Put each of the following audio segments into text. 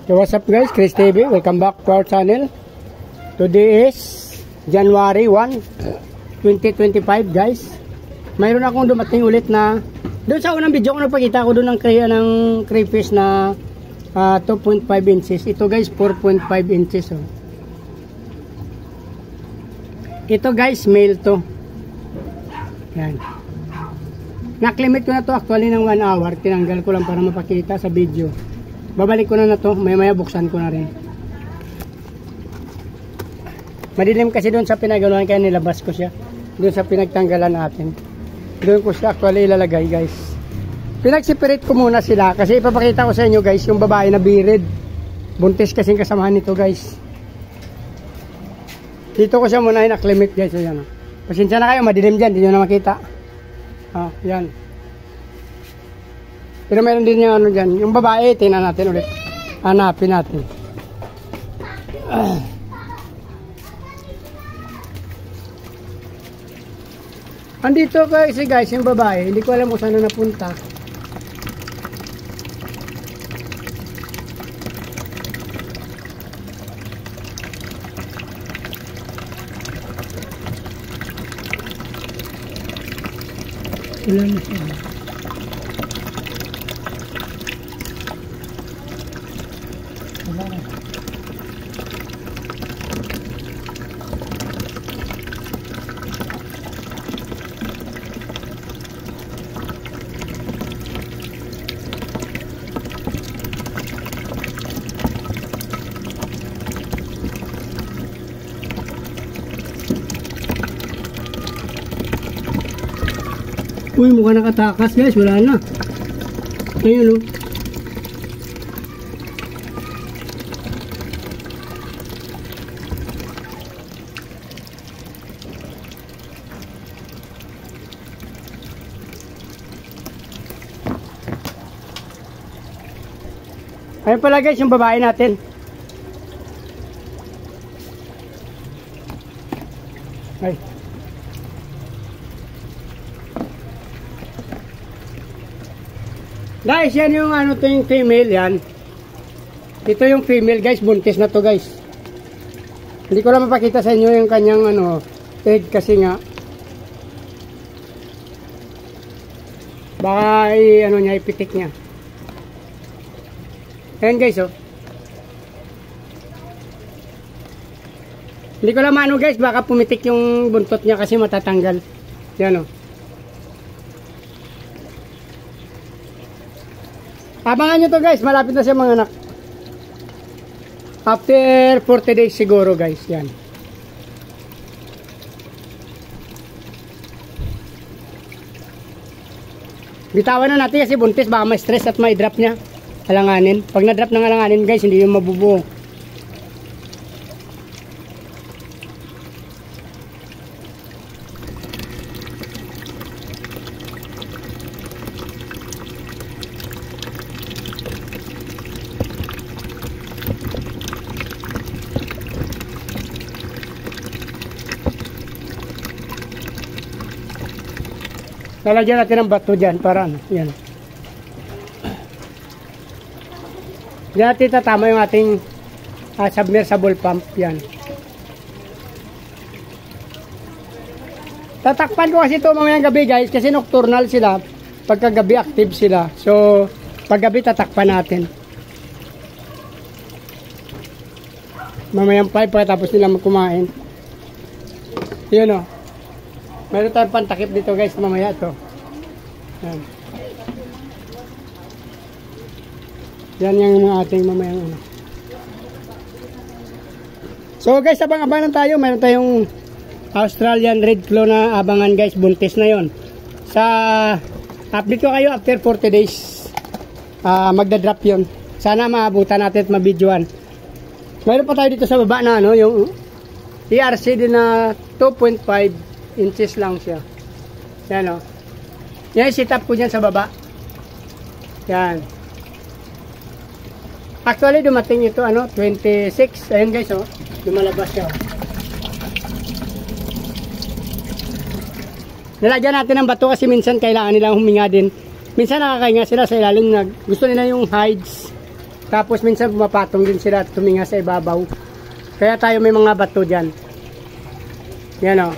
So what's up guys, Chris TV, welcome back to our channel. Today is January 1, 2025 guys. Mayroon akong dumating ulit na doon sa unang video ko nagpakita ko doon ng crayfish na 2.5 inches. Ito guys 4.5 inches oh. Ito guys male to. Yan. Naklimit ko na to actually ng 1 hour. Tinanggal ko lang para mapakita sa video. Babalik ko na to, maya buksan ko na rin. Madilim kasi doon sa pinagaluhan kaya nilabas ko siya. Doon sa pinagtanggalan natin. Doon ko siya actually ilalagay guys. Pinag-separate ko muna sila kasi ipapakita ko sa inyo guys yung babae na birid. Buntis kasing kasamahan nito guys. Dito ko siya muna inaklimit guys. Ayan, oh. Pasensya na kayo, madilim dyan, hindi nyo na makita. Ah, yan. Pero meron din yung ano dyan. Yung babae, tingnan natin ulit. Hanapin natin. Andito kasi guys, yung babae. Hindi ko alam kung saan na napunta. Wala na siya. Uy, mukha nakatakas guys, wala na. Ayun o. Ayun pala guys, yung babae natin. Ay. Guys, yan yung ano to yung female yan. Ito yung female guys, buntis na to guys. Hindi ko lang mapakita sa inyo yung kanyang ano, egg kasi nga. Baka ano niya, ipitik niya. Ayan guys oh. Hindi ko lang maano guys, baka pumitik yung buntot niya kasi matatanggal. Yan oh. Abangan nyo to guys, malapit na siya mga anak. After 40 days siguro guys, yan. Bitawan na natin kasi buntis, baka may stress at may drop niya. Alanganin. Pag na-drop ng alanganin guys, hindi yung mabubuo. Lalagyan natin ng bato dyan para ano, yan. Diyan natin tatama yung ating submersible pump, yan. Tatakpan ko kasi ito mamayang gabi guys, kasi nocturnal sila, pagkagabi active sila. So, paggabi tatakpan natin. Mamayang 5 pagkatapos nila kumain. Yun o. Meron tayong pantakip dito guys, mamaya to. Yan. Yan yung mga ating mamayang ano. So guys, abang-abangan tayo. Meron tayong Australian Red Claw na abangan guys, buntis na yon. Sa update ko kayo after 40 days. Magda-drop yon. Sana maabutan natin at mabidyoan. Meron pa tayo dito sa baba na ano, yung ERC din na 2.5 inches lang siya. Yan o. Yan, sit up ko dyan sa baba. Yan. Actually, dumating ito, ano, 26. Ayun guys, o. Lumalabas siya. Nalagyan natin ng bato kasi minsan kailangan nilang huminga din. Minsan nakakahinga sila sa ilalim na gusto nila yung hides. Tapos minsan pumapatong din sila at tuminga sa ibabaw. Kaya tayo may mga bato dyan. Yan o.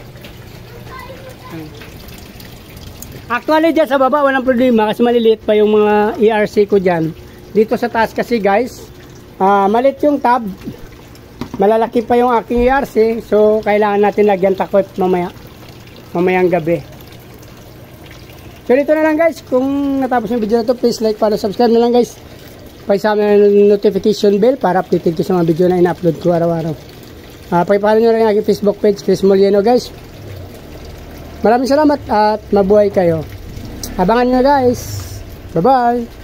Actually dyan sa baba walang problema kasi maliliit pa yung mga ERC ko dyan. Dito sa taas kasi guys, maliit yung tab. Malalaki pa yung aking ERC. So kailangan natin lagyan takot mamayang gabi. So dito na lang guys. Kung natapos yung video na to, please like, follow, subscribe na lang guys. Paisama na yung notification bell para updated ko sa mga video na ina-upload ko araw-araw. Pakipalo nyo rin yung aking Facebook page, Chris Molieno guys. Maraming salamat at mabuhay kayo. Abangan nyo guys. Bye bye.